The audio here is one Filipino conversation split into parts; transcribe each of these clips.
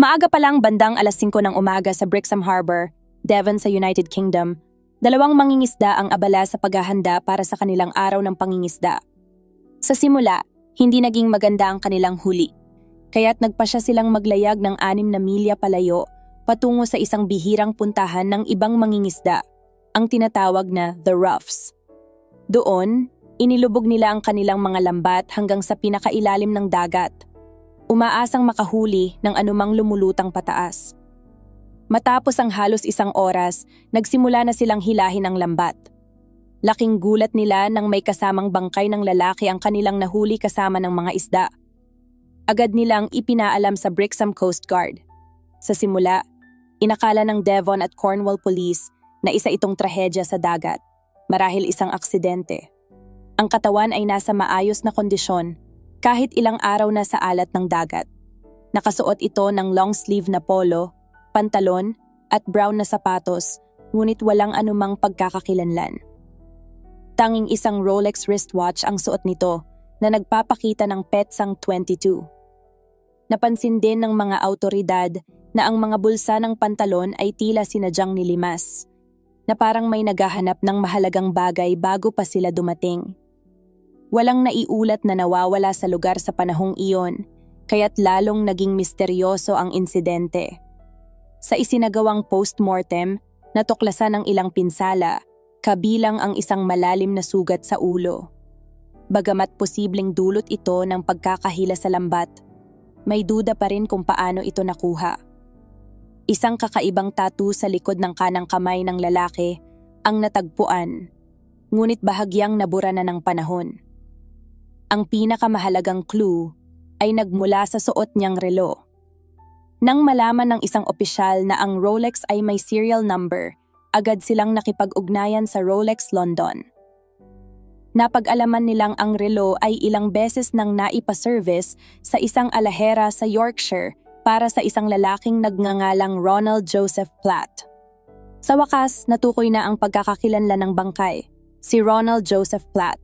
Maaga pa lang bandang 5:00 ng umaga sa Brixham Harbor, Devon sa United Kingdom, dalawang mangingisda ang abala sa paghahanda para sa kanilang araw ng pangingisda. Sa simula, hindi naging maganda ang kanilang huli, kaya't nagpasya silang maglayag ng 6 na milya palayo patungo sa isang bihirang puntahan ng ibang mangingisda, ang tinatawag na The Roughs. Doon, inilubog nila ang kanilang mga lambat hanggang sa pinakailalim ng dagat, umaasang makahuli ng anumang lumulutang pataas. Matapos ang halos 1 oras, nagsimula na silang hilahin ang lambat. Laking gulat nila nang may kasamang bangkay ng lalaki ang kanilang nahuli kasama ng mga isda. Agad nilang ipinaalam sa Brixham Coast Guard. Sa simula, inakala ng Devon at Cornwall Police na isa itong trahedya sa dagat, marahil isang aksidente. Ang katawan ay nasa maayos na kondisyon kahit ilang araw na sa alat ng dagat. Nakasuot ito ng long-sleeve na polo, pantalon at brown na sapatos, ngunit walang anumang pagkakakilanlan. Tanging isang Rolex wristwatch ang suot nito na nagpapakita ng petsang 22. Napansin din ng mga awtoridad na ang mga bulsa ng pantalon ay tila sinadyang nilimas, na parang may naghahanap ng mahalagang bagay bago pa sila dumating. Walang naiulat na nawawala sa lugar sa panahong iyon, kaya't lalong naging misteryoso ang insidente. Sa isinagawang post-mortem, natuklasan ang ilang pinsala, kabilang ang isang malalim na sugat sa ulo. Bagamat posibleng dulot ito ng pagkakahila sa lambat, may duda pa rin kung paano ito nakuha. Isang kakaibang tattoo sa likod ng kanang kamay ng lalaki ang natagpuan, ngunit bahagyang nabura na ng panahon. Ang pinakamahalagang clue ay nagmula sa suot niyang relo. Nang malaman ng isang opisyal na ang Rolex ay may serial number, agad silang nakipag-ugnayan sa Rolex London. Napag-alaman nilang ang relo ay ilang beses nang naipa-service sa isang alahera sa Yorkshire para sa isang lalaking nagngangalang Ronald Joseph Platt. Sa wakas, natukoy na ang pagkakakilanlan ng bangkay, si Ronald Joseph Platt.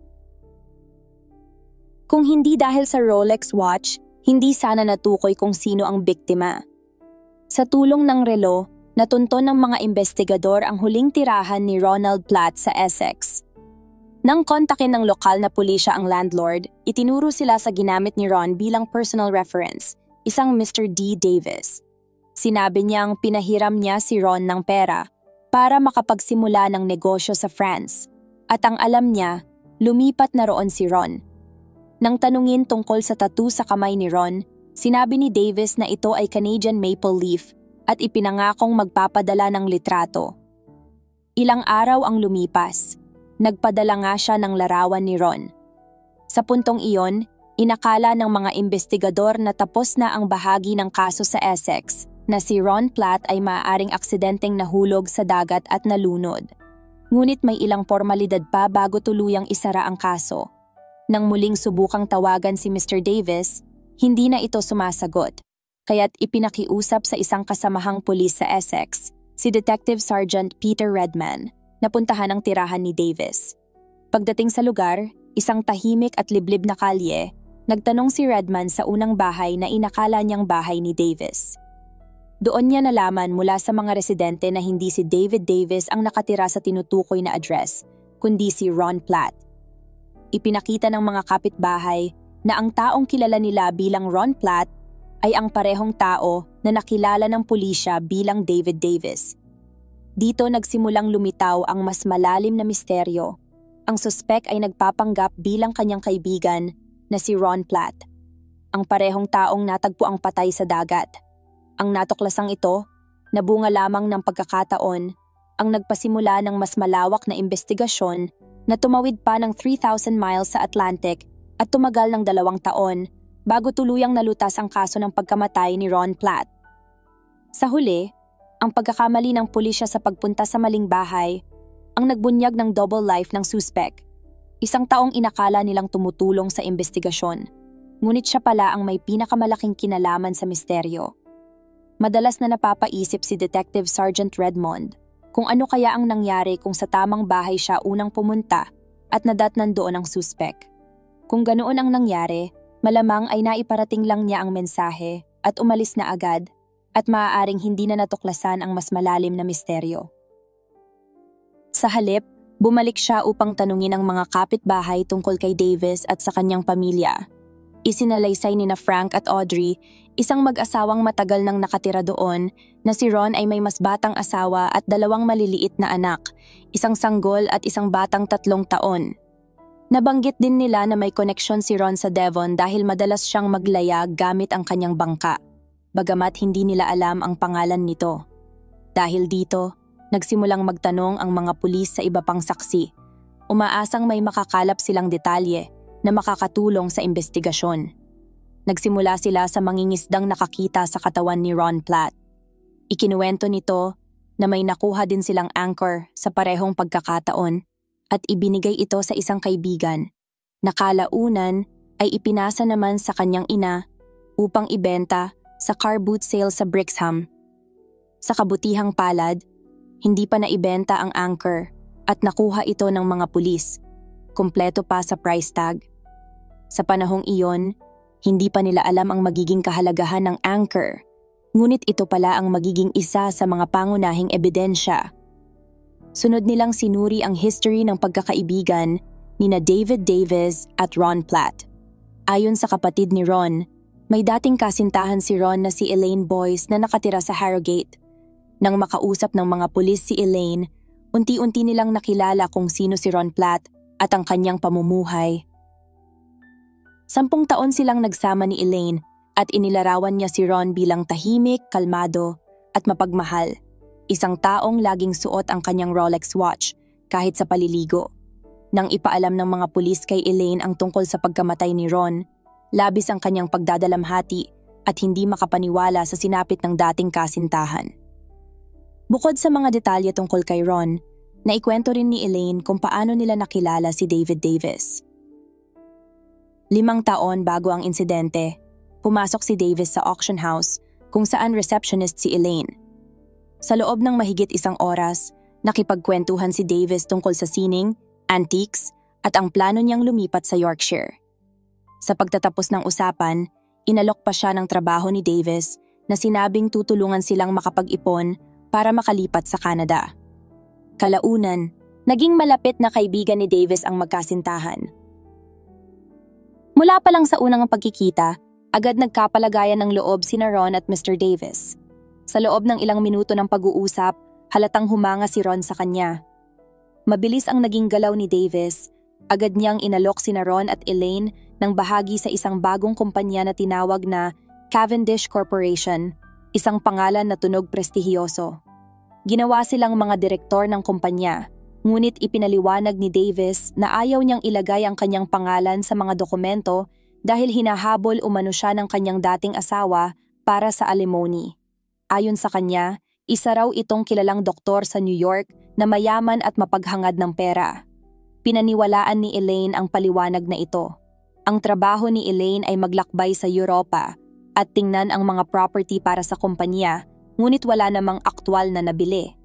Kung hindi dahil sa Rolex watch, hindi sana natukoy kung sino ang biktima. Sa tulong ng relo, natunton ng mga investigador ang huling tirahan ni Ronald Platt sa Essex. Nang kontakin ng lokal na pulisya ang landlord, itinuro sila sa ginamit ni Ron bilang personal reference, isang Mr. D. Davis. Sinabi niyang pinahiram niya si Ron ng pera para makapagsimula ng negosyo sa France, at ang alam niya, lumipat na roon si Ron. Nang tanungin tungkol sa tattoo sa kamay ni Ron, sinabi ni Davis na ito ay Canadian maple leaf at ipinangakong magpapadala ng litrato. Ilang araw ang lumipas. Nagpadala nga siya ng larawan ni Ron. Sa puntong iyon, inakala ng mga investigador na tapos na ang bahagi ng kaso sa Essex, na si Ron Platt ay maaaring aksidenteng nahulog sa dagat at nalunod. Ngunit may ilang formalidad pa bago tuluyang isara ang kaso. Nang muling subukang tawagan si Mr. Davis, hindi na ito sumasagot, kaya't ipinakiusap sa isang kasamahang pulis sa Essex, si Detective Sergeant Peter Redman, na puntahan ang tirahan ni Davis. Pagdating sa lugar, isang tahimik at liblib na kalye, nagtanong si Redman sa unang bahay na inakala niyang bahay ni Davis. Doon niya nalaman mula sa mga residente na hindi si David Davis ang nakatira sa tinutukoy na address, kundi si Ron Platt. Ipinakita ng mga kapitbahay na ang taong kilala nila bilang Ron Platt ay ang parehong tao na nakilala ng pulisya bilang David Davis. Dito nagsimulang lumitaw ang mas malalim na misteryo. Ang suspek ay nagpapanggap bilang kanyang kaibigan na si Ron Platt, ang parehong taong natagpuang patay sa dagat. Ang natuklasang ito, nabunga lamang ng pagkakataon, ang nagpasimula ng mas malawak na investigasyon na tumawid pa ng 3,000 miles sa Atlantic at tumagal ng 2 taon bago tuluyang nalutas ang kaso ng pagkamatay ni Ron Platt. Sa huli, ang pagkakamali ng pulisya sa pagpunta sa maling bahay ang nagbunyag ng double life ng suspek. 1 taong inakala nilang tumutulong sa investigasyon, ngunit siya pala ang may pinakamalaking kinalaman sa misteryo. Madalas na napapaisip si Detective Sergeant Redmond kung ano kaya ang nangyari kung sa tamang bahay siya unang pumunta at nadatnan doon ang suspek. Kung ganoon ang nangyari, malamang ay naiparating lang niya ang mensahe at umalis na agad, at maaaring hindi na natuklasan ang mas malalim na misteryo. Sa halip, bumalik siya upang tanungin ang mga kapitbahay tungkol kay Davis at sa kanyang pamilya. Isinalaysay ni na Frank at Audrey, isang mag-asawang matagal nang nakatira doon, na si Ron ay may mas batang asawa at 2 maliliit na anak, isang sanggol at isang batang 3 taon. Nabanggit din nila na may koneksyon si Ron sa Devon dahil madalas siyang maglayag gamit ang kanyang bangka, bagamat hindi nila alam ang pangalan nito. Dahil dito, nagsimulang magtanong ang mga pulis sa iba pang saksi. Umaasang may makakalap silang detalye na makakatulong sa investigasyon. Nagsimula sila sa mangingisdang nakakita sa katawan ni Ron Platt. Ikinuwento nito na may nakuha din silang anchor sa parehong pagkakataon at ibinigay ito sa isang kaibigan na kalaunan ay ipinasa naman sa kanyang ina upang ibenta sa car boot sale sa Brixham. Sa kabutihang palad, hindi pa naibenta ang anchor at nakuha ito ng mga pulis, kumpleto pa sa price tag. Sa panahong iyon, hindi pa nila alam ang magiging kahalagahan ng anchor, ngunit ito pala ang magiging isa sa mga pangunahing ebidensya. Sunod nilang sinuri ang history ng pagkakaibigan ni na David Davis at Ron Platt. Ayon sa kapatid ni Ron, may dating kasintahan si Ron na si Elaine Boyce na nakatira sa Harrogate. Nang makausap ng mga pulis si Elaine, unti-unti nilang nakilala kung sino si Ron Platt at ang kanyang pamumuhay. 10 taon silang nagsama ni Elaine at inilarawan niya si Ron bilang tahimik, kalmado at mapagmahal. Isang taong laging suot ang kanyang Rolex watch kahit sa paliligo. Nang ipaalam ng mga pulis kay Elaine ang tungkol sa pagkamatay ni Ron, labis ang kanyang pagdadalamhati at hindi makapaniwala sa sinapit ng dating kasintahan. Bukod sa mga detalye tungkol kay Ron, naikwento rin ni Elaine kung paano nila nakilala si David Davis. 5 taon bago ang insidente, pumasok si Davis sa auction house kung saan receptionist si Elaine. Sa loob ng mahigit 1 oras, nakipagkwentuhan si Davis tungkol sa sining, antiques, at ang plano niyang lumipat sa Yorkshire. Sa pagtatapos ng usapan, inalok pa siya ng trabaho ni Davis na sinabing tutulungan silang makapag-ipon para makalipat sa Canada. Kalaunan, naging malapit na kaibigan ni Davis ang magkasintahan. Mula pa lang sa unang pagkikita, agad nagkapalagayan ng loob sina Ron at Mr. Davis. Sa loob ng ilang minuto ng pag-uusap, halatang humanga si Ron sa kanya. Mabilis ang naging galaw ni Davis, agad niyang inalok sina Ron at Elaine ng bahagi sa isang bagong kumpanya na tinawag na Cavendish Corporation, isang pangalan na tunog prestihiyoso. Ginawa silang mga direktor ng kumpanya, ngunit ipinaliwanag ni Davis na ayaw niyang ilagay ang kanyang pangalan sa mga dokumento dahil hinahabol umano siya ng kanyang dating asawa para sa alimony. Ayon sa kanya, isa raw itong kilalang doktor sa New York na mayaman at mapaghangad ng pera. Pinaniwalaan ni Elaine ang paliwanag na ito. Ang trabaho ni Elaine ay maglakbay sa Europa at tingnan ang mga property para sa kumpanya, ngunit wala namang aktwal na nabili.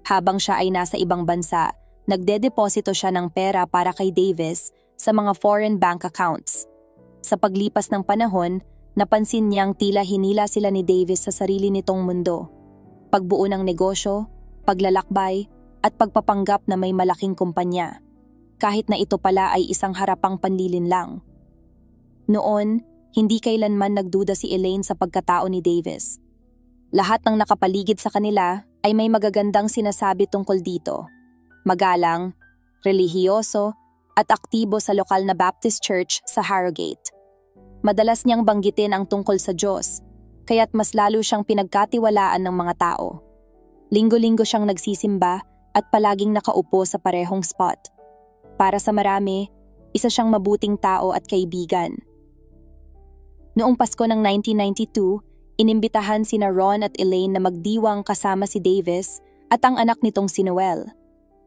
Habang siya ay nasa ibang bansa, nagdedeposito siya ng pera para kay Davis sa mga foreign bank accounts. Sa paglipas ng panahon, napansin niyang tila hinila sila ni Davis sa sarili nitong mundo. Pagbuo ng negosyo, paglalakbay, at pagpapanggap na may malaking kumpanya, kahit na ito pala ay isang harapang panlilin lang. Noon, hindi kailanman nagduda si Elaine sa pagkatao ni Davis. Lahat ng nakapaligid sa kanila ay may magagandang sinasabi tungkol dito. Magalang, relihiyoso, at aktibo sa lokal na Baptist Church sa Harrogate. Madalas niyang banggitin ang tungkol sa Diyos, kaya't mas lalo siyang pinagkatiwalaan ng mga tao. Linggo-linggo siyang nagsisimba at palaging nakaupo sa parehong spot. Para sa marami, isa siyang mabuting tao at kaibigan. Noong Pasko ng 1992, inimbitahan sina Ron at Elaine na magdiwang kasama si Davis at ang anak nitong si Noel.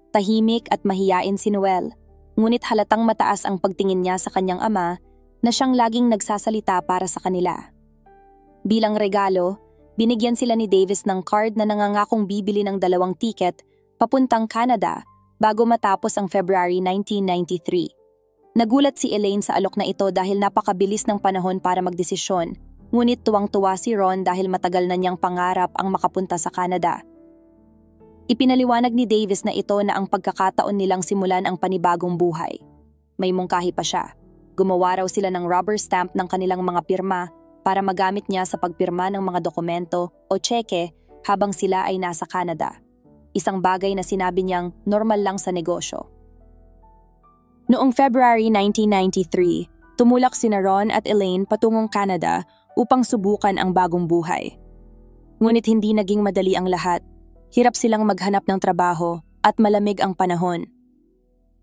Tahimik at mahiyain si Noel, ngunit halatang mataas ang pagtingin niya sa kanyang ama na siyang laging nagsasalita para sa kanila. Bilang regalo, binigyan sila ni Davis ng card na nangangakong bibili ng 2 tiket papuntang Canada bago matapos ang February 1993. Nagulat si Elaine sa alok na ito dahil napakabilis ng panahon para magdesisyon ngunit tuwang-tuwa si Ron dahil matagal na niyang pangarap ang makapunta sa Canada. Ipinaliwanag ni Davis na ito na ang pagkakataon nilang simulan ang panibagong buhay. May mungkahi pa siya. Gumawa raw sila ng rubber stamp ng kanilang mga pirma para magamit niya sa pagpirma ng mga dokumento o tseke habang sila ay nasa Canada. Isang bagay na sinabi niyang normal lang sa negosyo. Noong February 1993, tumulak sina Ron at Elaine patungong Canada upang subukan ang bagong buhay. Ngunit hindi naging madali ang lahat. Hirap silang maghanap ng trabaho at malamig ang panahon.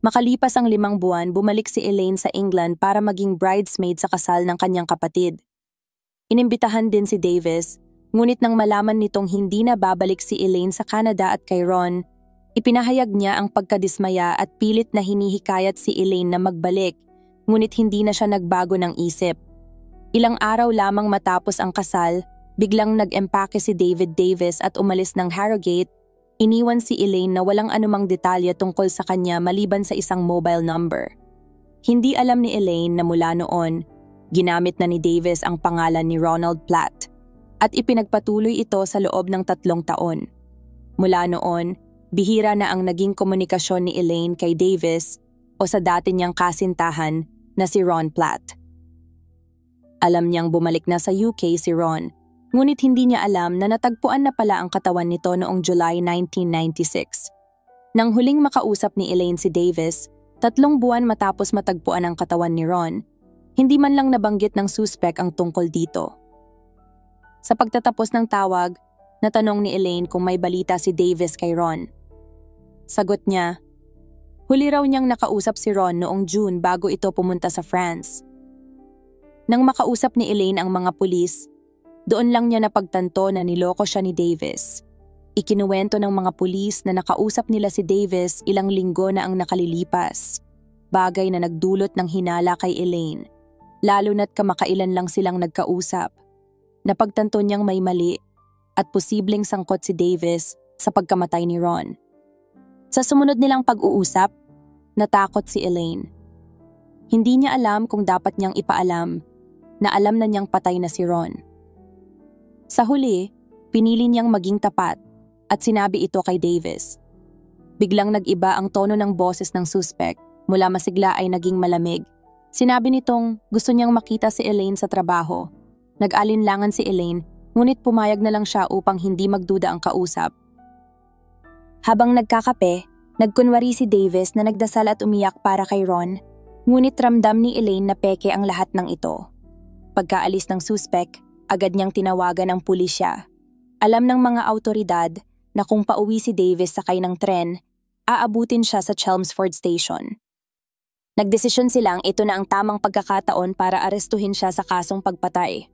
Makalipas ang 5 buwan, bumalik si Elaine sa England para maging bridesmaid sa kasal ng kanyang kapatid. Inimbitahan din si Davis, ngunit nang malaman nitong hindi na babalik si Elaine sa Canada at kay Ron, ipinahayag niya ang pagkadismaya at pilit na hinihikayat si Elaine na magbalik, ngunit hindi na siya nagbago ng isip. Ilang araw lamang matapos ang kasal, biglang nag-empake si David Davis at umalis ng Harrogate. Iniwan si Elaine na walang anumang detalye tungkol sa kanya maliban sa isang mobile number. Hindi alam ni Elaine na mula noon, ginamit na ni Davis ang pangalan ni Ronald Platt at ipinagpatuloy ito sa loob ng 3 taon. Mula noon, bihira na ang naging komunikasyon ni Elaine kay Davis o sa dati niyang kasintahan na si Ron Platt. Alam niyang bumalik na sa UK si Ron, ngunit hindi niya alam na natagpuan na pala ang katawan nito noong July 1996. Nang huling makausap ni Elaine si Davis, 3 buwan matapos matagpuan ang katawan ni Ron, hindi man lang nabanggit ng suspek ang tungkol dito. Sa pagtatapos ng tawag, natanong ni Elaine kung may balita si Davis kay Ron. Sagot niya, huli raw niyang nakausap si Ron noong June bago ito pumunta sa France. Nang makausap ni Elaine ang mga pulis, doon lang niya napagtanto na niloko siya ni Davis. Ikinuwento ng mga pulis na nakausap nila si Davis ilang linggo na ang nakalilipas, bagay na nagdulot ng hinala kay Elaine, lalo na't kamakailan lang silang nagkausap. Napagtanto niyang may mali at posibleng sangkot si Davis sa pagkamatay ni Ron. Sa sumunod nilang pag-uusap, natakot si Elaine. Hindi niya alam kung dapat niyang ipaalam na alam na niyang patay na si Ron. Sa huli, pinili niyang maging tapat at sinabi ito kay Davis. Biglang nag-iba ang tono ng boses ng suspect, mula masigla ay naging malamig. Sinabi nitong gusto niyang makita si Elaine sa trabaho. Nag-alinlangan si Elaine, ngunit pumayag na lang siya upang hindi magduda ang kausap. Habang nagkakape, nagkunwari si Davis na nagdasal at umiyak para kay Ron, ngunit ramdam ni Elaine na peke ang lahat ng ito. Pagkaalis ng suspect, agad niyang tinawagan ang pulisya. Alam ng mga awtoridad na kung pauwi si Davis sakay ng tren, aabutin siya sa Chelmsford Station. Nagdesisyon silang ito na ang tamang pagkakataon para arestuhin siya sa kasong pagpatay.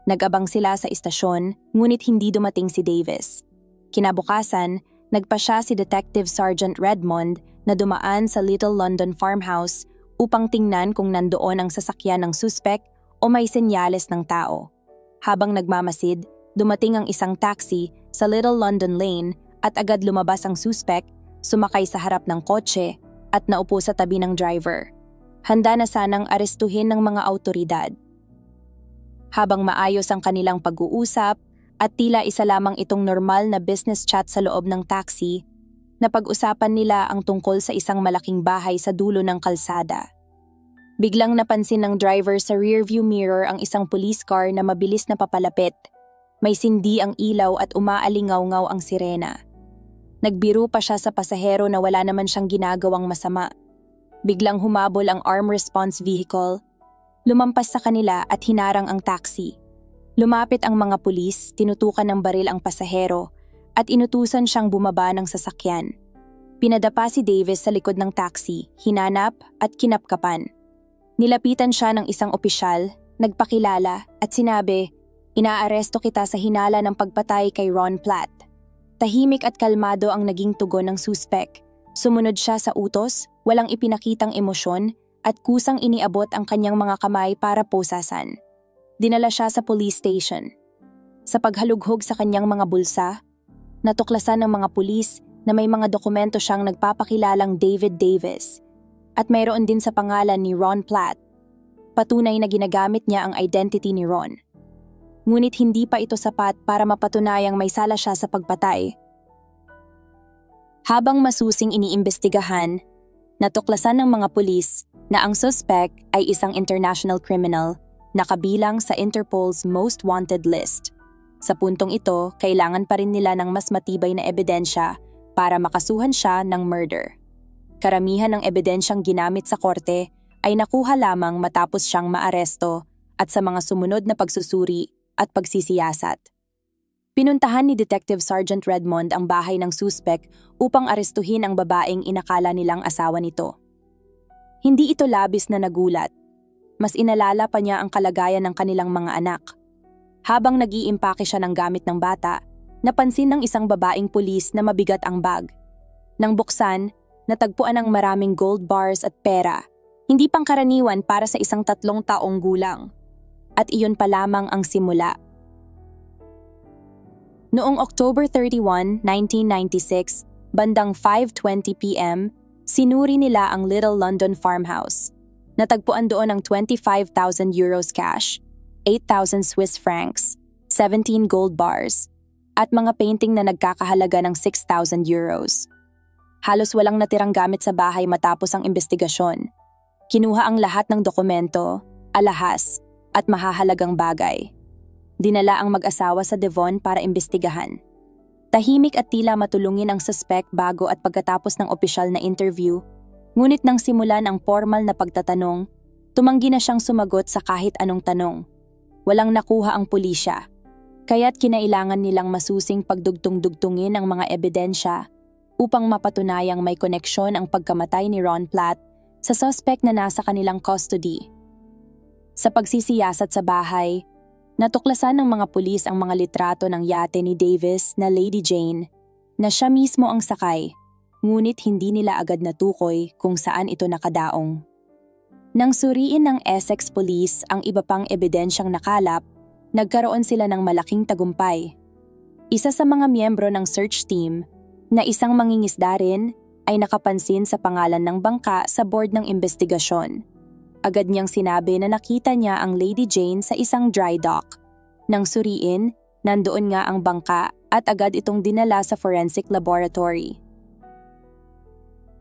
Nag-abang sila sa istasyon, ngunit hindi dumating si Davis. Kinabukasan, nagpa siya si Detective Sergeant Redmond na dumaan sa Little London Farmhouse upang tingnan kung nandoon ang sasakyan ng suspect o may senyales ng tao. Habang nagmamasid, dumating ang isang taxi sa Little London Lane at agad lumabas ang suspect, sumakay sa harap ng kotse at naupo sa tabi ng driver. Handa na sanang arestuhin ng mga awtoridad. Habang maayos ang kanilang pag-uusap at tila isa lamang itong normal na business chat sa loob ng taxi, napag-usapan nila ang tungkol sa isang malaking bahay sa dulo ng kalsada. Biglang napansin ng driver sa rearview mirror ang isang police car na mabilis na papalapit. May sindi ang ilaw at umaalingaw-ngaw ang sirena. Nagbiro pa siya sa pasahero na wala naman siyang ginagawang masama. Biglang humabol ang armed response vehicle. Lumampas sa kanila at hinarang ang taxi. Lumapit ang mga pulis, tinutukan ng baril ang pasahero at inutusan siyang bumaba ng sasakyan. Pinadapa si Davis sa likod ng taxi, hinanap at kinapkapan. Nilapitan siya ng isang opisyal, nagpakilala at sinabi, "Inaaresto kita sa hinala ng pagpatay kay Ron Platt." Tahimik at kalmado ang naging tugon ng suspect. Sumunod siya sa utos, walang ipinakitang emosyon at kusang iniabot ang kanyang mga kamay para posasan. Dinala siya sa police station. Sa paghalughog sa kanyang mga bulsa, natuklasan ng mga pulis na may mga dokumento siyang nagpapakilalang David Davis at mayroon din sa pangalan ni Ron Platt. Patunay na ginagamit niya ang identity ni Ron. ngunit hindi pa ito sapat para mapatunayang may sala siya sa pagpatay. Habang masusing iniimbestigahan, natuklasan ng mga pulis na ang suspect ay isang international criminal na kabilang sa Interpol's Most Wanted list. Sa puntong ito, kailangan pa rin nila ng mas matibay na ebidensya para makasuhan siya ng murder. Karamihan ng ebidensyang ginamit sa korte ay nakuha lamang matapos siyang maaresto at sa mga sumunod na pagsusuri at pagsisiyasat. Pinuntahan ni Detective Sergeant Redmond ang bahay ng suspect upang arestuhin ang babaeng inakala nilang asawa nito. Hindi ito labis na nagulat. Mas inalala pa niya ang kalagayan ng kanilang mga anak. Habang nag-iimpake siya ng gamit ng bata, napansin ng isang babaeng pulis na mabigat ang bag. Nang buksan, natagpuan ang maraming gold bars at pera, hindi pangkaraniwan para sa isang 3 taong gulang. At iyon pa lamang ang simula. Noong October 31, 1996, bandang 5:20 p.m., sinuri nila ang Little London farmhouse. Natagpuan doon ang 25,000 euros cash, 8,000 Swiss francs, 17 gold bars, at mga painting na nagkakahalaga ng 6,000 euros. Halos walang natirang gamit sa bahay matapos ang investigasyon. Kinuha ang lahat ng dokumento, alahas, at mahahalagang bagay. Dinala ang mag-asawa sa Devon para imbestigahan. Tahimik at tila matulungin ang suspect bago at pagkatapos ng opisyal na interview, ngunit nang simulan ang formal na pagtatanong, tumanggi na siyang sumagot sa kahit anong tanong. Walang nakuha ang pulisya, kaya't kinailangan nilang masusing pagdugtong-dugtungin ang mga ebidensya upang mapatunayang may koneksyon ang pagkamatay ni Ron Platt sa suspect na nasa kanilang custody. Sa pagsisiyasat sa bahay, natuklasan ng mga pulis ang mga litrato ng yate ni Davis na Lady Jane na siya mismo ang sakay, ngunit hindi nila agad natukoy kung saan ito nakadaong. Nang suriin ng Essex Police ang iba pang ebidensyang nakalap, nagkaroon sila ng malaking tagumpay. Isa sa mga miyembro ng search team, na isang mangingisda rin, ay nakapansin sa pangalan ng bangka sa board ng investigasyon. Agad niyang sinabi na nakita niya ang Lady Jane sa isang dry dock. Nang suriin, nandoon nga ang bangka at agad itong dinala sa forensic laboratory.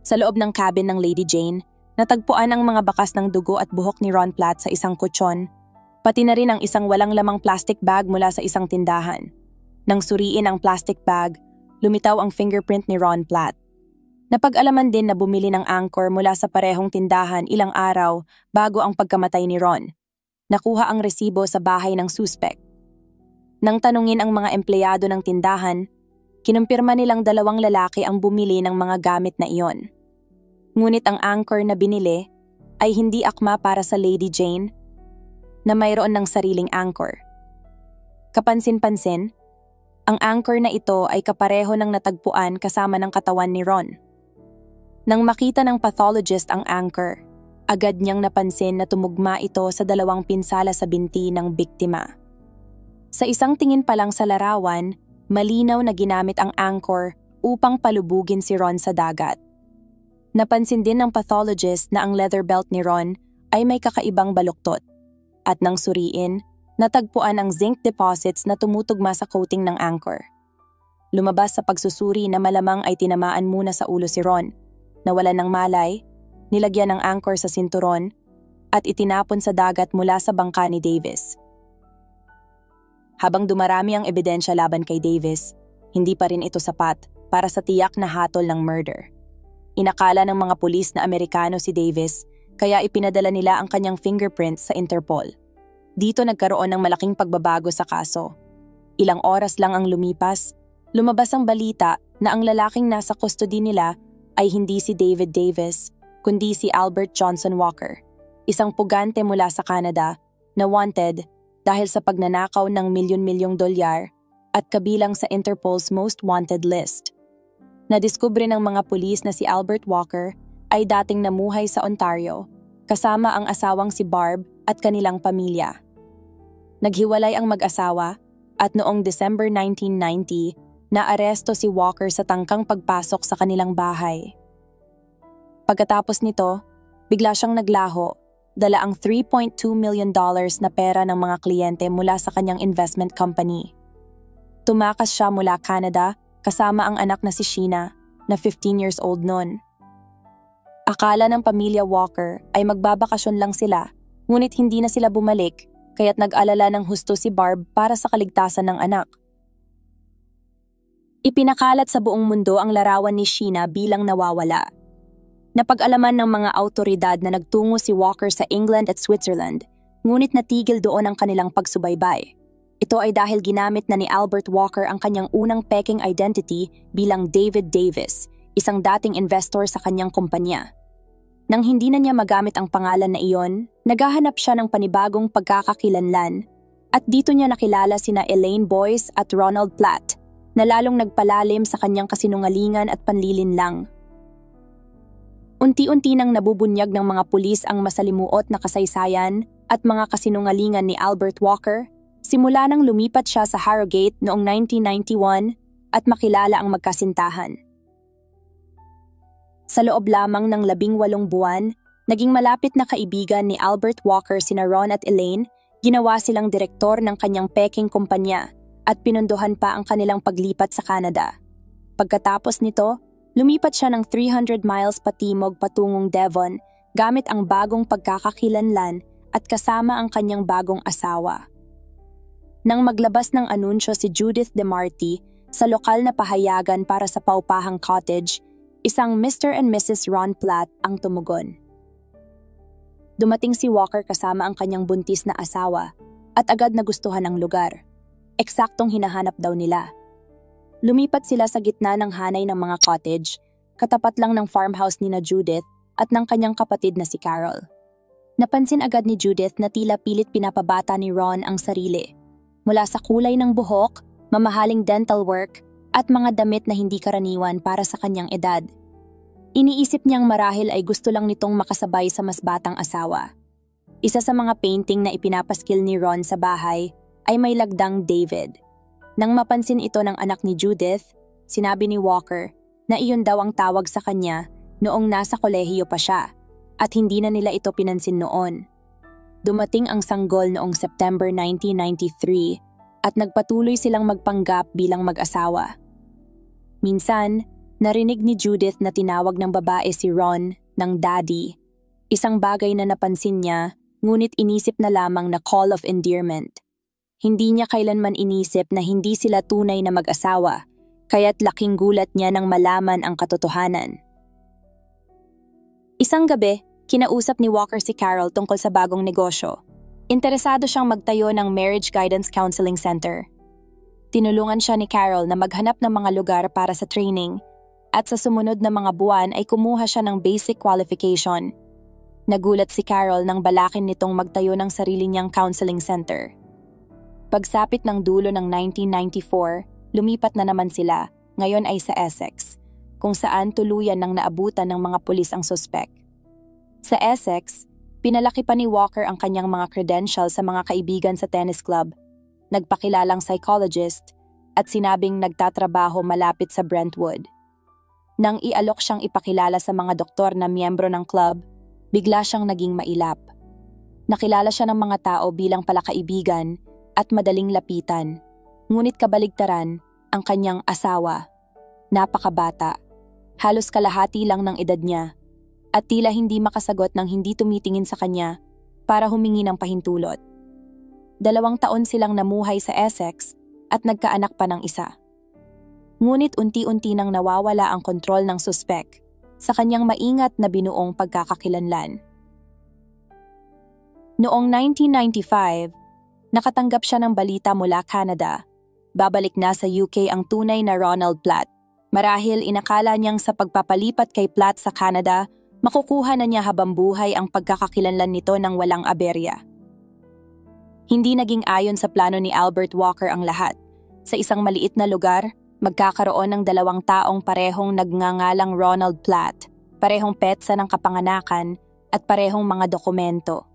Sa loob ng cabin ng Lady Jane, natagpuan ang mga bakas ng dugo at buhok ni Ron Platt sa isang kutsyon, pati na rin ang isang walang lamang plastic bag mula sa isang tindahan. Nang suriin ang plastic bag, lumitaw ang fingerprint ni Ron Platt. Napag-alaman din na bumili ng anchor mula sa parehong tindahan ilang araw bago ang pagkamatay ni Ron. Nakuha ang resibo sa bahay ng suspect. Nang tanungin ang mga empleyado ng tindahan, kinumpirma nilang 2 lalaki ang bumili ng mga gamit na iyon. Ngunit ang anchor na binili ay hindi akma para sa Lady Jane na mayroon ng sariling anchor. Kapansin-pansin, ang anchor na ito ay kapareho ng natagpuan kasama ng katawan ni Ron. Nang makita ng pathologist ang anchor, agad niyang napansin na tumugma ito sa 2 pinsala sa binti ng biktima. Sa isang tingin pa lang sa larawan, malinaw na ginamit ang anchor upang palubugin si Ron sa dagat. Napansin din ng pathologist na ang leather belt ni Ron ay may kakaibang baluktot. At nang suriin, natagpuan ang zinc deposits na tumutugma sa coating ng anchor. Lumabas sa pagsusuri na malamang ay tinamaan muna sa ulo si Ron. Nawalan ng malay, nilagyan ng anchor sa sinturon, at itinapon sa dagat mula sa bangka ni Davis. Habang dumarami ang ebidensya laban kay Davis, hindi pa rin ito sapat para sa tiyak na hatol ng murder. Inakala ng mga pulis na Amerikano si Davis, kaya ipinadala nila ang kanyang fingerprints sa Interpol. Dito nagkaroon ng malaking pagbabago sa kaso. Ilang oras lang ang lumipas, lumabas ang balita na ang lalaking nasa custody nila ay hindi si David Davis, kundi si Albert Johnson Walker, isang pugante mula sa Canada na wanted dahil sa pagnanakaw ng milyon-milyong dolyar at kabilang sa Interpol's Most Wanted list. Nadiskubre ng mga pulis na si Albert Walker ay dating namuhay sa Ontario, kasama ang asawang si Barb at kanilang pamilya. Naghiwalay ang mag-asawa at noong December 1990, naaresto si Walker sa tangkang pagpasok sa kanilang bahay. Pagkatapos nito, bigla siyang naglaho dala ang $3.2 million na pera ng mga kliyente mula sa kanyang investment company. Tumakas siya mula Canada kasama ang anak na si Sheena na 15 years old noon. Akala ng pamilya Walker ay magbabakasyon lang sila, ngunit hindi na sila bumalik kaya't nag-alala ng husto si Barb para sa kaligtasan ng anak. Ipinakalat sa buong mundo ang larawan ni Sheena bilang nawawala. Napag-alaman ng mga awtoridad na nagtungo si Walker sa England at Switzerland, ngunit natigil doon ang kanilang pagsubaybay. Ito ay dahil ginamit na ni Albert Walker ang kanyang unang peking identity bilang David Davis, isang dating investor sa kanyang kumpanya. Nang hindi na niya magamit ang pangalan na iyon, naghahanap siya ng panibagong pagkakakilanlan at dito niya nakilala sina Elaine Boyce at Ronald Platt na lalong nagpalalim sa kanyang kasinungalingan at panlilinlang. Unti-unti nang nabubunyag ng mga pulis ang masalimuot na kasaysayan at mga kasinungalingan ni Albert Walker, simula nang lumipat siya sa Harrogate noong 1991 at makilala ang magkasintahan. Sa loob lamang ng 18 buwan, naging malapit na kaibigan ni Albert Walker sina Ron at Elaine, ginawa silang direktor ng kanyang peking kumpanya at pinunduhan pa ang kanilang paglipat sa Canada. Pagkatapos nito, lumipat siya ng 300 miles patimog patungong Devon gamit ang bagong pagkakakilanlan at kasama ang kanyang bagong asawa. Nang maglabas ng anunsyo si Judith DeMarty sa lokal na pahayagan para sa paupahang cottage, isang Mr. and Mrs. Ron Platt ang tumugon. Dumating si Walker kasama ang kanyang buntis na asawa at agad nagustuhan ang lugar. Eksaktong hinahanap daw nila. Lumipat sila sa gitna ng hanay ng mga cottage, katapat lang ng farmhouse ni na Judith at ng kanyang kapatid na si Carol. Napansin agad ni Judith na tila pilit pinapabata ni Ron ang sarili. Mula sa kulay ng buhok, mamahaling dental work, at mga damit na hindi karaniwan para sa kanyang edad. Iniisip niyang marahil ay gusto lang nitong makasabay sa mas batang asawa. Isa sa mga painting na ipinapaskil ni Ron sa bahay ay may lagdang David. Nang mapansin ito ng anak ni Judith, sinabi ni Walker na iyon daw ang tawag sa kanya noong nasa kolehiyo pa siya at hindi na nila ito pinansin noon. Dumating ang sanggol noong September 1993 at nagpatuloy silang magpanggap bilang mag-asawa. Minsan, narinig ni Judith na tinawag ng babae si Ron ng daddy, isang bagay na napansin niya ngunit inisip na lamang na call of endearment. Hindi niya kailanman inisip na hindi sila tunay na mag-asawa, kaya't laking gulat niya nang malaman ang katotohanan. Isang gabi, kinausap ni Walker si Carol tungkol sa bagong negosyo. Interesado siyang magtayo ng Marriage Guidance Counseling Center. Tinulungan siya ni Carol na maghanap ng mga lugar para sa training at sa sumunod na mga buwan ay kumuha siya ng basic qualification. Nagulat si Carol nang balakin nitong magtayo ng sarili niyang counseling center. Pagsapit ng dulo ng 1994, lumipat na naman sila, ngayon ay sa Essex, kung saan tuluyan nang naabutan ng mga pulis ang suspek. Sa Essex, pinalaki pa ni Walker ang kanyang mga credentials sa mga kaibigan sa tennis club, nagpakilalang psychologist, at sinabing nagtatrabaho malapit sa Brentwood. Nang ialok siyang ipakilala sa mga doktor na miyembro ng club, bigla siyang naging mailap. Nakilala siya ng mga tao bilang palakaibigan at madaling lapitan, ngunit kabaligtaran ang kanyang asawa. Napakabata, halos kalahati lang ng edad niya, at tila hindi makasagot nang hindi tumitingin sa kanya para humingi ng pahintulot. 2 taon silang namuhay sa Essex at nagkaanak pa ng isa. Ngunit unti-unti nang nawawala ang kontrol ng suspek sa kanyang maingat na binuong pagkakakilanlan. Noong 1995, nakatanggap siya ng balita mula Canada. Babalik na sa UK ang tunay na Ronald Platt. Marahil inakala niyang sa pagpapalipat kay Platt sa Canada, makukuha na niya habang buhay ang pagkakakilanlan nito ng walang aberya. Hindi naging ayon sa plano ni Albert Walker ang lahat. Sa isang maliit na lugar, magkakaroon ng 2 taong parehong nagngangalang Ronald Platt, parehong petsa ng kapanganakan at parehong mga dokumento.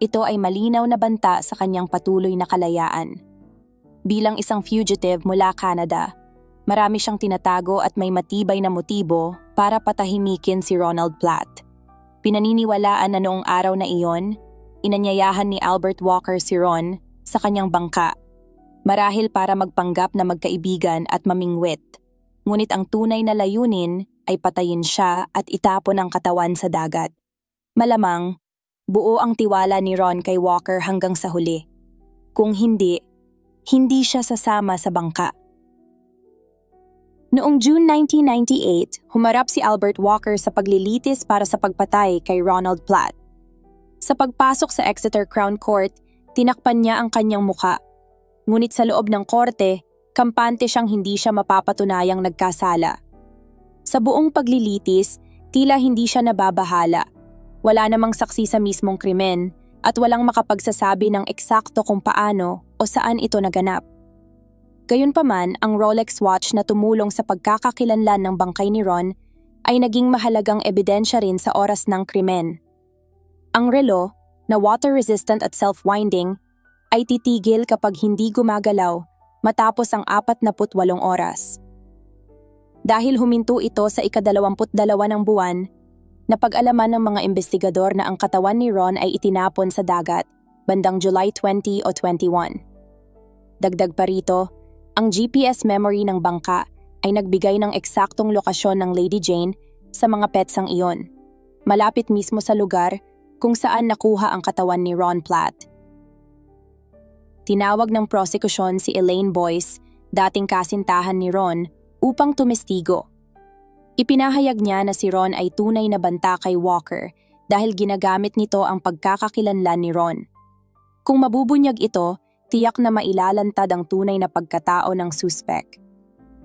Ito ay malinaw na banta sa kanyang patuloy na kalayaan. Bilang isang fugitive mula Canada, marami siyang tinatago at may matibay na motibo para patahimikin si Ronald Platt. Pinaniniwalaan na noong araw na iyon, inanyayahan ni Albert Walker si Ron sa kanyang bangka, marahil para magpanggap na magkaibigan at mamingwit. Ngunit ang tunay na layunin ay patayin siya at itapon ang katawan sa dagat. Malamang, buo ang tiwala ni Ron kay Walker hanggang sa huli. Kung hindi, hindi siya sasama sa bangka. Noong June 1998, humarap si Albert Walker sa paglilitis para sa pagpatay kay Ronald Platt. Sa pagpasok sa Exeter Crown Court, tinakpan niya ang kanyang muka. Ngunit sa loob ng korte, kampante siyang hindi siya mapapatunayang nagkasala. Sa buong paglilitis, tila hindi siya nababahala. Wala namang saksi sa mismong krimen at walang makapagsasabi ng eksakto kung paano o saan ito naganap. Gayunpaman, ang Rolex watch na tumulong sa pagkakakilanlan ng bangkay ni Ron ay naging mahalagang ebidensya rin sa oras ng krimen. Ang relo, na water-resistant at self-winding, ay titigil kapag hindi gumagalaw matapos ang 48 oras. Dahil huminto ito sa ika-22 ng buwan, napag-alaman ng mga investigador na ang katawan ni Ron ay itinapon sa dagat bandang July 20 o 21. Dagdag pa rito, ang GPS memory ng bangka ay nagbigay ng eksaktong lokasyon ng Lady Jane sa mga petsang iyon, malapit mismo sa lugar kung saan nakuha ang katawan ni Ron Platt. Tinawag ng prosekusyon si Elaine Boyce, dating kasintahan ni Ron, upang tumestigo. Ipinahayag niya na si Ron ay tunay na banta kay Walker dahil ginagamit nito ang pagkakakilanlan ni Ron. Kung mabubunyag ito, tiyak na mailalantad ang tunay na pagkatao ng suspect.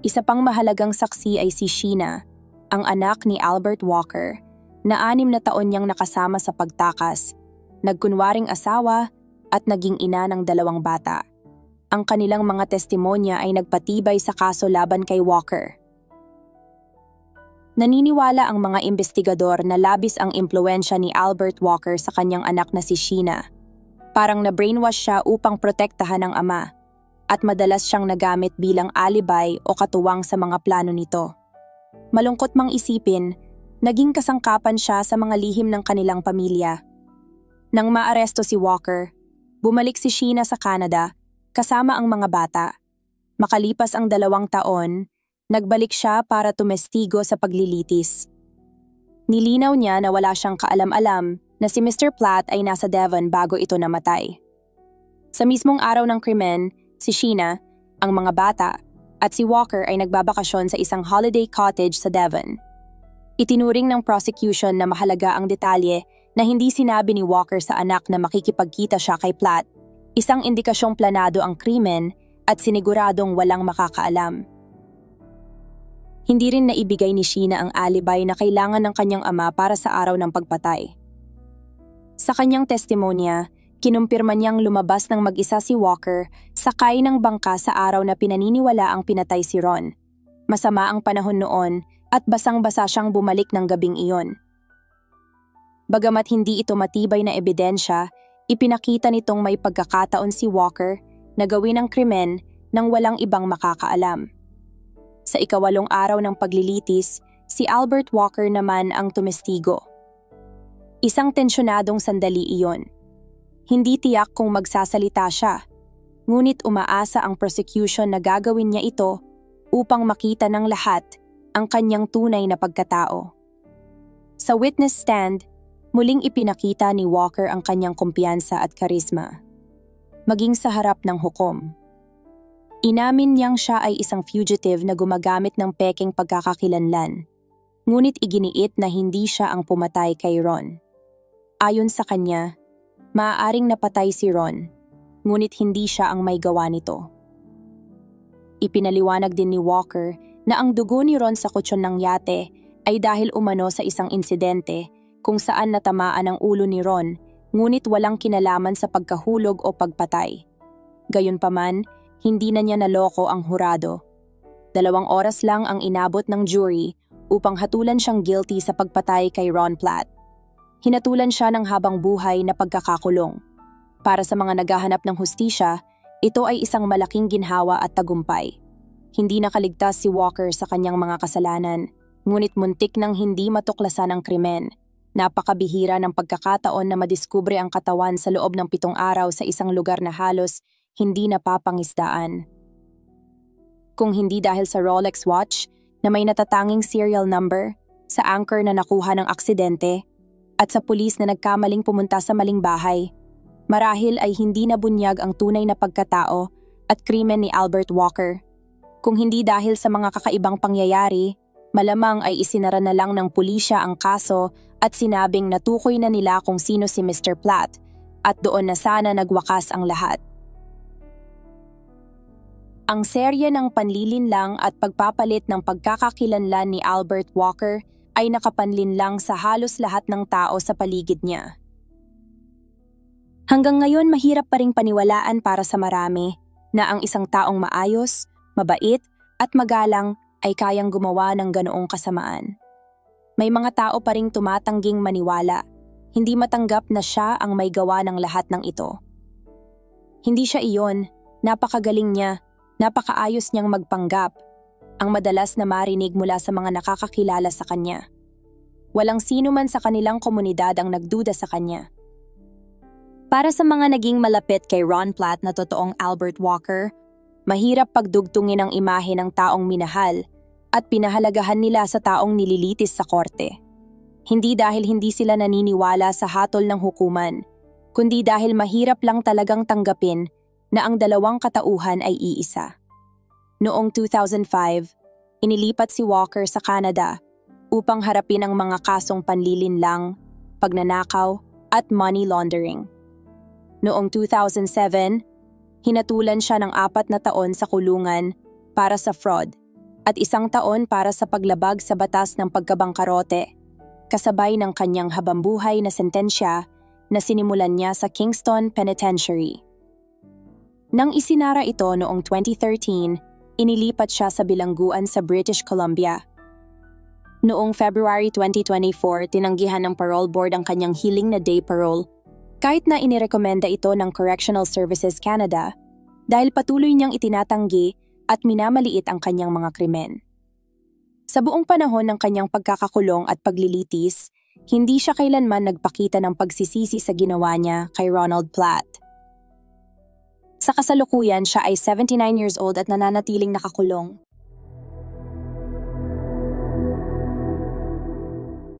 Isa pang mahalagang saksi ay si Sheena, ang anak ni Albert Walker, na 6 na taon niyang nakasama sa pagtakas, nagkunwaring asawa at naging ina ng 2 bata. Ang kanilang mga testimonya ay nagpatibay sa kaso laban kay Walker. Naniniwala ang mga investigador na labis ang impluwensya ni Albert Walker sa kanyang anak na si Sheena. Parang na-brainwash siya upang protektahan ang ama, at madalas siyang nagamit bilang alibay o katuwang sa mga plano nito. Malungkot mang isipin, naging kasangkapan siya sa mga lihim ng kanilang pamilya. Nang maaresto si Walker, bumalik si Sheena sa Canada kasama ang mga bata. Makalipas ang 2 taon, nagbalik siya para tumestigo sa paglilitis. Nilinaw niya na wala siyang kaalam-alam na si Mr. Platt ay nasa Devon bago ito namatay. Sa mismong araw ng krimen, si Sheena, ang mga bata, at si Walker ay nagbabakasyon sa isang holiday cottage sa Devon. Itinuring ng prosecution na mahalaga ang detalye na hindi sinabi ni Walker sa anak na makikipagkita siya kay Platt, isang indikasyong planado ang krimen at siniguradong walang makakaalam. Hindi rin naibigay ni Sheena ang alibay na kailangan ng kanyang ama para sa araw ng pagpatay. Sa kanyang testimonya, kinumpirma niyang lumabas ng mag-isa si Walker sakay ng bangka sa araw na pinaniniwala ang pinatay si Ron. Masama ang panahon noon at basang-basa siyang bumalik ng gabing iyon. Bagamat hindi ito matibay na ebidensya, ipinakita nitong may pagkakataon si Walker na gawin ang krimen nang walang ibang makakaalam. Sa ika-8 araw ng paglilitis, si Albert Walker naman ang tumestigo. Isang tensyonadong sandali iyon. Hindi tiyak kung magsasalita siya, ngunit umaasa ang prosecution na gagawin niya ito upang makita ng lahat ang kanyang tunay na pagkatao. Sa witness stand, muling ipinakita ni Walker ang kanyang kumpiyansa at karisma, maging sa harap ng hukom. Inamin niyang siya ay isang fugitive na gumagamit ng peking pagkakakilanlan, ngunit iginiit na hindi siya ang pumatay kay Ron. Ayon sa kanya, maaaring napatay si Ron, ngunit hindi siya ang may gawa nito. Ipinaliwanag din ni Walker na ang dugo ni Ron sa kutsyon ng yate ay dahil umano sa isang insidente kung saan natamaan ang ulo ni Ron, ngunit walang kinalaman sa pagkahulog o pagpatay. Gayunpaman, hindi na niya naloko ang hurado. 2 oras lang ang inabot ng jury upang hatulan siyang guilty sa pagpatay kay Ron Platt. Hinatulan siya ng habang buhay na pagkakakulong. Para sa mga naghahanap ng hustisya, ito ay isang malaking ginhawa at tagumpay. Hindi nakaligtas si Walker sa kanyang mga kasalanan, ngunit muntik nang hindi matuklasan ang krimen. Napakabihira ng pagkakataon na madiskubre ang katawan sa loob ng 7 araw sa isang lugar na halos hindi napapangisdaan. Kung hindi dahil sa Rolex watch na may natatanging serial number, sa anchor na nakuha ng aksidente, at sa pulis na nagkamaling pumunta sa maling bahay, marahil ay hindi nabunyag ang tunay na pagkatao at krimen ni Albert Walker. Kung hindi dahil sa mga kakaibang pangyayari, malamang ay isinara na lang ng pulisya ang kaso at sinabing natukoy na nila kung sino si Mr. Platt at doon na sana nagwakas ang lahat. Ang serye ng panlilinlang at pagpapalit ng pagkakakilanlan ni Albert Walker ay nakapanlinlang sa halos lahat ng tao sa paligid niya. Hanggang ngayon mahirap pa ring paniwalaan para sa marami na ang isang taong maayos, mabait at magalang ay kayang gumawa ng ganoong kasamaan. May mga tao pa ring tumatangging maniwala, hindi matanggap na siya ang may gawa ng lahat ng ito. Hindi siya iyon, napakagaling niya, napakaayos niyang magpanggap, ang madalas na marinig mula sa mga nakakakilala sa kanya. Walang sino man sa kanilang komunidad ang nagduda sa kanya. Para sa mga naging malapit kay Ron Platt na totoong Albert Walker, mahirap pagdugtungin ang imahe ng taong minahal at pinahalagahan nila sa taong nililitis sa korte. Hindi dahil hindi sila naniniwala sa hatol ng hukuman, kundi dahil mahirap lang talagang tanggapin na ang dalawang katauhan ay iisa. Noong 2005, inilipat si Walker sa Canada upang harapin ang mga kasong panlilinlang, pagnanakaw at money laundering. Noong 2007, hinatulan siya ng 4 na taon sa kulungan para sa fraud at 1 taon para sa paglabag sa batas ng pagkabangkarote, kasabay ng kanyang habambuhay na sentensya na sinimulan niya sa Kingston Penitentiary. Nang isinara ito noong 2013, inilipat siya sa bilangguan sa British Columbia. Noong February 2024, tinanggihan ng parole board ang kanyang hiling na day parole kahit na inirekomenda ito ng Correctional Services Canada dahil patuloy niyang itinatanggi at minamaliit ang kanyang mga krimen. Sa buong panahon ng kanyang pagkakakulong at paglilitis, hindi siya kailanman nagpakita ng pagsisisi sa ginawa niya kay Ronald Platt. Sa kasalukuyan, siya ay 79 years old at nananatiling nakakulong.